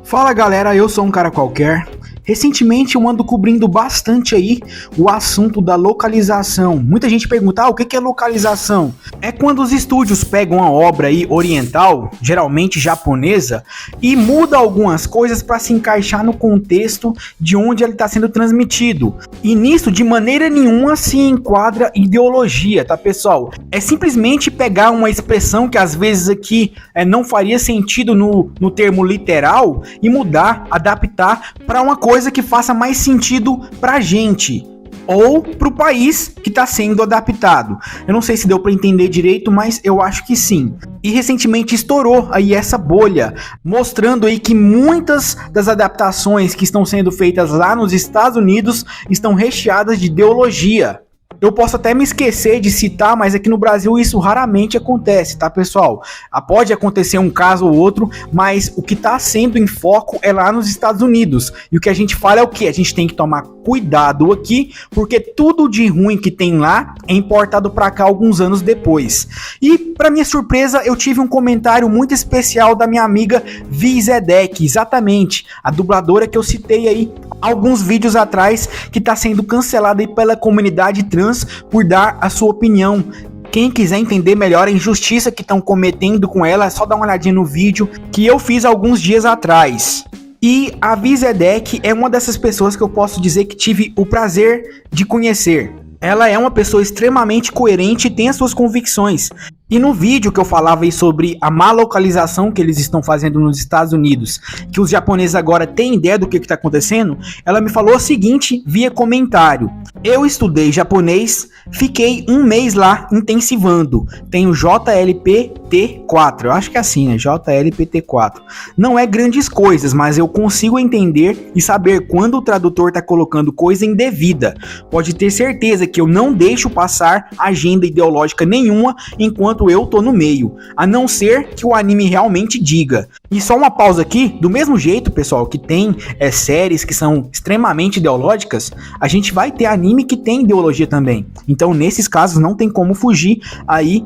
Fala galera, eu sou um cara qualquer. Recentemente eu ando cobrindo bastante aí o assunto da localização. Muita gente pergunta, o que é localização? É quando os estúdios pegam uma obra aí oriental, geralmente japonesa, e muda algumas coisas para se encaixar no contexto de onde ele está sendo transmitido. E nisso de maneira nenhuma se enquadra ideologia, tá pessoal? É simplesmente pegar uma expressão que às vezes aqui não faria sentido no termo literal e mudar, adaptar para uma coisa que faça mais sentido pra gente ou pro país que está sendo adaptado. Eu não sei se deu para entender direito, mas eu acho que sim. E recentemente estourou aí essa bolha, mostrando aí que muitas das adaptações que estão sendo feitas lá nos Estados Unidos estão recheadas de ideologia. Eu posso até me esquecer de citar, mas aqui no Brasil isso raramente acontece, tá pessoal? Pode acontecer um caso ou outro, mas o que está sendo em foco é lá nos Estados Unidos. E o que a gente fala é o que? A gente tem que tomar cuidado aqui, porque tudo de ruim que tem lá é importado para cá alguns anos depois. E para minha surpresa, eu tive um comentário muito especial da minha amiga Vi Zedek, exatamente, a dubladora que eu citei aí alguns vídeos atrás, que está sendo cancelada aí pela comunidade trans por dar a sua opinião. Quem quiser entender melhor a injustiça que estão cometendo com ela, é só dar uma olhadinha no vídeo que eu fiz alguns dias atrás. E a Vi Zedek é uma dessas pessoas que eu posso dizer que tive o prazer de conhecer. Ela é uma pessoa extremamente coerente e tem as suas convicções. E no vídeo que eu falava aí sobre a má localização que eles estão fazendo nos Estados Unidos, que os japoneses agora têm ideia do que está acontecendo, ela me falou o seguinte via comentário: eu estudei japonês, fiquei um mês lá intensivando, tenho JLPT4, eu acho que é assim, né? JLPT4. Não é grandes coisas, mas eu consigo entender e saber quando o tradutor está colocando coisa indevida. Pode ter certeza que eu não deixo passar agenda ideológica nenhuma enquanto eu tô no meio, a não ser que o anime realmente diga. E só uma pausa aqui, do mesmo jeito, pessoal, que tem séries que são extremamente ideológicas, a gente vai ter anime que tem ideologia também. Então, nesses casos, não tem como fugir aí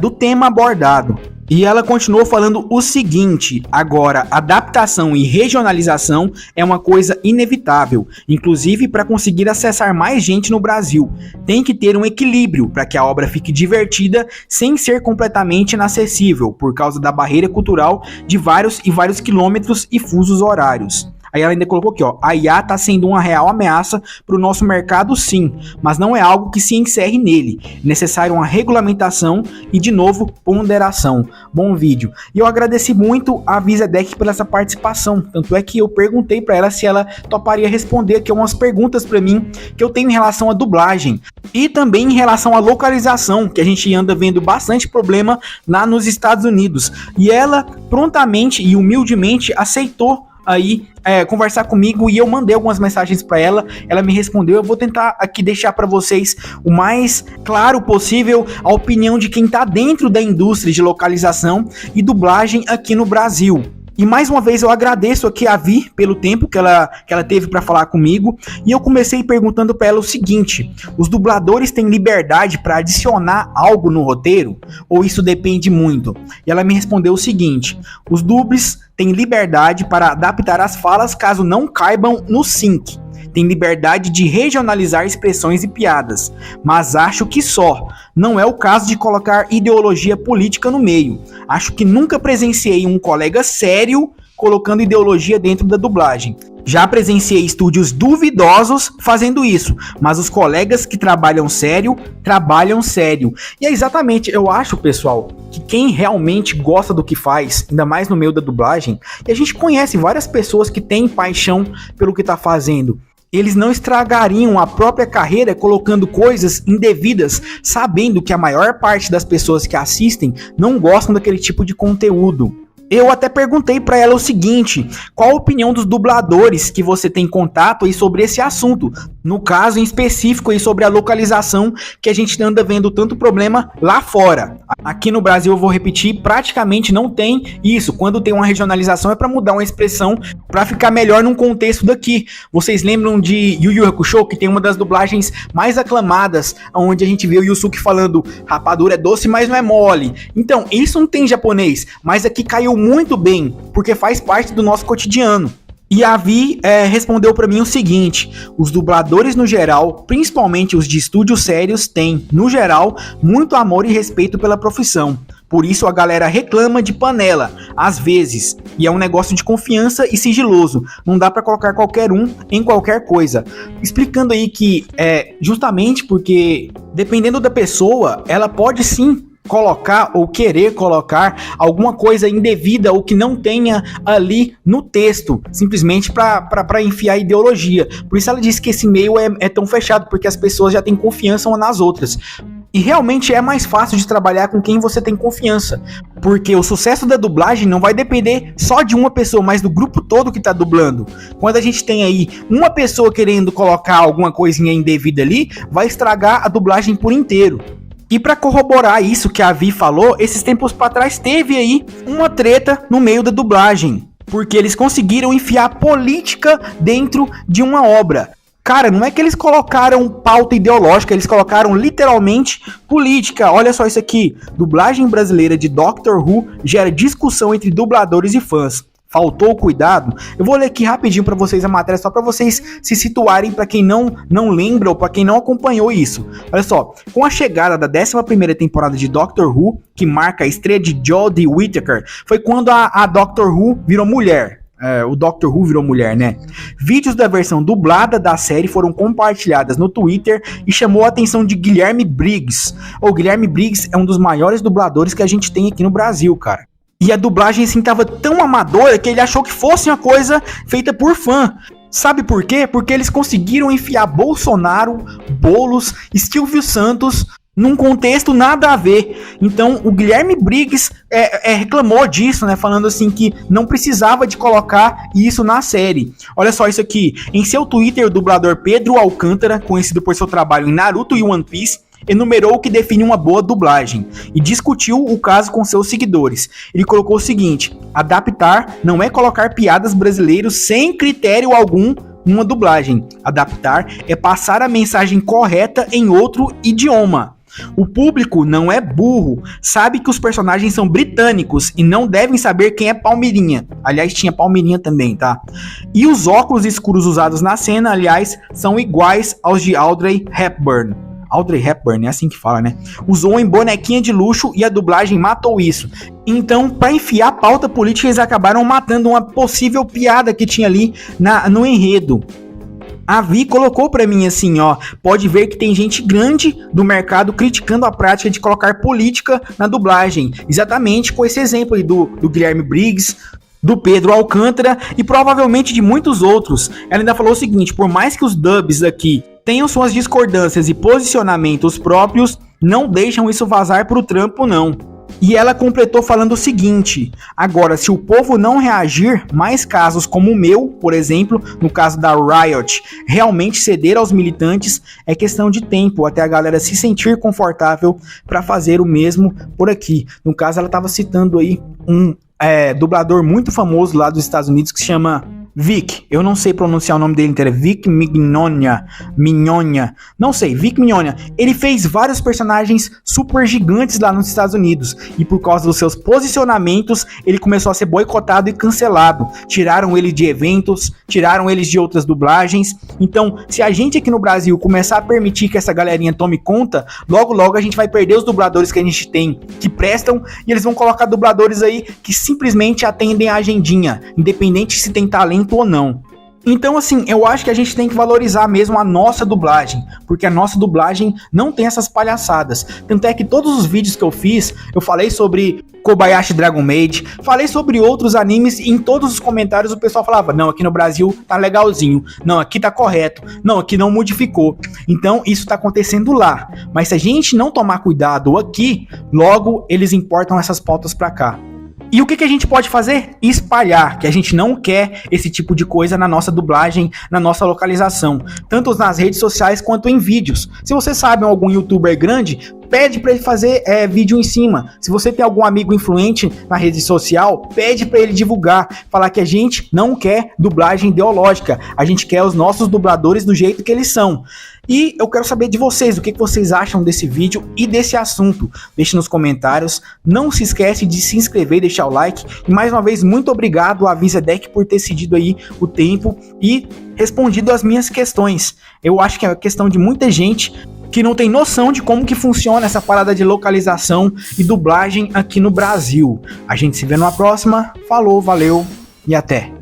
do tema abordado. E ela continuou falando o seguinte: agora, adaptação e regionalização é uma coisa inevitável, inclusive para conseguir acessar mais gente no Brasil. Tem que ter um equilíbrio para que a obra fique divertida sem ser completamente inacessível, por causa da barreira cultural de vários quilômetros e fusos horários. Aí ela ainda colocou aqui, a IA está sendo uma real ameaça para o nosso mercado, sim, mas não é algo que se encerre nele. É necessário uma regulamentação e, de novo, ponderação. Bom vídeo. E eu agradeci muito a Vi Zedek por essa participação, tanto é que eu perguntei para ela se ela toparia responder aqui umas perguntas para mim que eu tenho em relação à dublagem e também em relação à localização, que a gente anda vendo bastante problema lá nos Estados Unidos. E ela prontamente e humildemente aceitou aí conversar comigo, e eu mandei algumas mensagens para ela, ela me respondeu. Eu vou tentar aqui deixar para vocês o mais claro possível a opinião de quem está dentro da indústria de localização e dublagem aqui no Brasil. E mais uma vez eu agradeço aqui a Vi pelo tempo que ela teve para falar comigo, e eu comecei perguntando para ela o seguinte: os dubladores têm liberdade para adicionar algo no roteiro? Ou isso depende muito? E ela me respondeu o seguinte: os dubs têm liberdade para adaptar as falas caso não caibam no sync. Tem liberdade de regionalizar expressões e piadas, mas acho que só. Não é o caso de colocar ideologia política no meio. Acho que nunca presenciei um colega sério colocando ideologia dentro da dublagem. Já presenciei estúdios duvidosos fazendo isso, mas os colegas que trabalham sério. E é exatamente, eu acho, pessoal, que quem realmente gosta do que faz, ainda mais no meio da dublagem, e a gente conhece várias pessoas que têm paixão pelo que está fazendo, eles não estragariam a própria carreira colocando coisas indevidas, sabendo que a maior parte das pessoas que assistem não gostam daquele tipo de conteúdo. Eu até perguntei para ela o seguinte: qual a opinião dos dubladores que você tem contato aí sobre esse assunto, No caso em específico aí sobre a localização, que a gente anda vendo tanto problema lá fora. Aqui no Brasil, eu vou repetir, praticamente não tem isso. Quando tem uma regionalização é para mudar uma expressão para ficar melhor num contexto daqui. Vocês lembram de Yu Yu Hakusho, que tem uma das dublagens mais aclamadas, onde a gente vê o Yusuke falando rapadura é doce, mas não é mole. Então, isso não tem em japonês, mas aqui caiu muito bem, porque faz parte do nosso cotidiano. E a Vi respondeu pra mim o seguinte: os dubladores no geral, principalmente os de estúdios sérios, têm, no geral, muito amor e respeito pela profissão. Por isso a galera reclama de panela, às vezes, e é um negócio de confiança e sigiloso, não dá pra colocar qualquer um em qualquer coisa. Explicando aí que justamente porque, dependendo da pessoa, ela pode sim colocar ou querer colocar alguma coisa indevida ou que não tenha ali no texto, simplesmente para enfiar ideologia. Por isso ela disse que esse meio é tão fechado, porque as pessoas já têm confiança umas nas outras. E realmente é mais fácil de trabalhar com quem você tem confiança, porque o sucesso da dublagem não vai depender só de uma pessoa, mas do grupo todo que tá dublando. Quando a gente tem aí uma pessoa querendo colocar alguma coisinha indevida ali, vai estragar a dublagem por inteiro. E para corroborar isso que a Vi falou, esses tempos para trás teve aí uma treta no meio da dublagem, porque eles conseguiram enfiar política dentro de uma obra. Cara, não é que eles colocaram pauta ideológica, eles colocaram literalmente política. Olha só isso aqui: dublagem brasileira de Doctor Who gera discussão entre dubladores e fãs. Faltou cuidado? Eu vou ler aqui rapidinho para vocês a matéria, só para vocês se situarem, para quem não lembra ou para quem não acompanhou isso. Olha só, com a chegada da 11ª temporada de Doctor Who, que marca a estreia de Jodie Whittaker, foi quando a Doctor Who virou mulher. O Doctor Who virou mulher, né? Vídeos da versão dublada da série foram compartilhadas no Twitter e chamou a atenção de Guilherme Briggs. O Guilherme Briggs é um dos maiores dubladores que a gente tem aqui no Brasil, cara. E a dublagem assim tava tão amadora que ele achou que fosse uma coisa feita por fã. Sabe por quê? Porque eles conseguiram enfiar Bolsonaro, Boulos, Silvio Santos num contexto nada a ver. Então o Guilherme Briggs reclamou disso, né? Falando assim que não precisava de colocar isso na série. Olha só isso aqui. Em seu Twitter, o dublador Pedro Alcântara, conhecido por seu trabalho em Naruto e One Piece, enumerou o que define uma boa dublagem e discutiu o caso com seus seguidores. Ele colocou o seguinte: adaptar não é colocar piadas brasileiros sem critério algum numa dublagem. Adaptar é passar a mensagem correta em outro idioma. O público não é burro, sabe que os personagens são britânicos e não devem saber quem é Palmeirinha. Aliás, tinha Palmeirinha também, tá? E os óculos escuros usados na cena, aliás, são iguais aos de Audrey Hepburn. Audrey Hepburn, é assim que fala, né? Usou em bonequinha de luxo e a dublagem matou isso. Então, para enfiar pauta política, eles acabaram matando uma possível piada que tinha ali no enredo. A Vi colocou pra mim assim, ó, pode ver que tem gente grande do mercado criticando a prática de colocar política na dublagem. Exatamente com esse exemplo aí do Guilherme Briggs, do Pedro Alcântara e provavelmente de muitos outros. Ela ainda falou o seguinte: por mais que os dubs aqui tenham suas discordâncias e posicionamentos próprios, não deixam isso vazar pro trampo não. E ela completou falando o seguinte: agora, se o povo não reagir, mais casos como o meu, por exemplo, no caso da Riot, realmente ceder aos militantes, é questão de tempo até a galera se sentir confortável para fazer o mesmo por aqui. No caso, ela estava citando aí um dublador muito famoso lá dos Estados Unidos que se chama Vic, eu não sei pronunciar o nome dele inteiro, Vic Mignogna, não sei, Vic Mignogna. Ele fez vários personagens super gigantes lá nos Estados Unidos e por causa dos seus posicionamentos, ele começou a ser boicotado e cancelado. Tiraram ele de eventos, tiraram eles de outras dublagens. Então, se a gente aqui no Brasil começar a permitir que essa galerinha tome conta, logo logo a gente vai perder os dubladores que a gente tem, que prestam, e eles vão colocar dubladores aí que simplesmente atendem a agendinha, independente se tem talento ou não. Então assim, eu acho que a gente tem que valorizar mesmo a nossa dublagem, porque a nossa dublagem não tem essas palhaçadas. Tanto é que todos os vídeos que eu fiz, eu falei sobre Kobayashi Dragon Maid, falei sobre outros animes e em todos os comentários o pessoal falava: não, aqui no Brasil tá legalzinho, não, aqui tá correto, não, aqui não modificou. Então isso tá acontecendo lá, mas se a gente não tomar cuidado aqui, logo eles importam essas pautas pra cá. E o que a gente pode fazer? Espalhar, que a gente não quer esse tipo de coisa na nossa dublagem, na nossa localização, tanto nas redes sociais quanto em vídeos. Se você sabe algum youtuber grande, pede para ele fazer vídeo em cima. Se você tem algum amigo influente na rede social, pede para ele divulgar, falar que a gente não quer dublagem ideológica, a gente quer os nossos dubladores do jeito que eles são. E eu quero saber de vocês, o que vocês acham desse vídeo e desse assunto. Deixe nos comentários, não se esquece de se inscrever e deixar o like. E mais uma vez, muito obrigado a Vizedec por ter cedido aí o tempo e respondido as minhas questões. Eu acho que é a questão de muita gente que não tem noção de como que funciona essa parada de localização e dublagem aqui no Brasil. A gente se vê numa próxima. Falou, valeu e até!